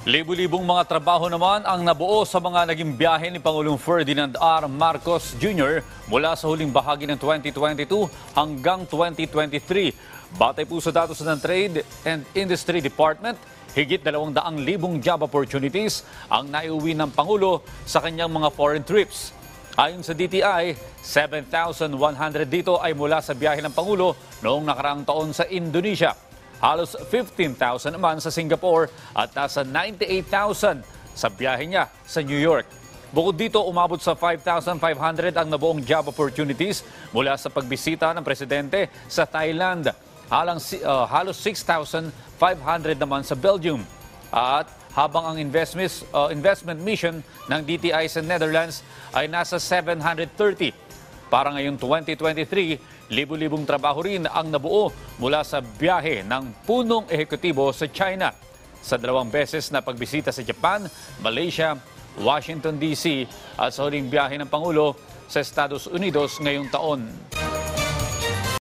Libu-libong mga trabaho naman ang nabuo sa mga naging biyahe ni Pangulong Ferdinand R. Marcos Jr. mula sa huling bahagi ng 2022 hanggang 2023. Batay po sa datos ng Trade and Industry Department, higit 200,000 job opportunities ang naiuwi ng Pangulo sa kanyang mga foreign trips. Ayon sa DTI, 7,100 dito ay mula sa biyahe ng Pangulo noong nakaraang taon sa Indonesia. Halos 15,000 naman sa Singapore at nasa 98,000 sa biyahe niya sa New York. Bukod dito, umabot sa 5,500 ang nabuong job opportunities mula sa pagbisita ng presidente sa Thailand. Halos 6,500 naman sa Belgium. At habang ang investment mission ng DTI sa Netherlands ay nasa 730. Para ngayong 2023, libu-libong trabaho rin ang nabuo mula sa biyahe ng punong ehekutibo sa China. Sa 2 beses na pagbisita sa Japan, Malaysia, Washington DC at sa huling biyahe ng Pangulo sa Estados Unidos ngayong taon.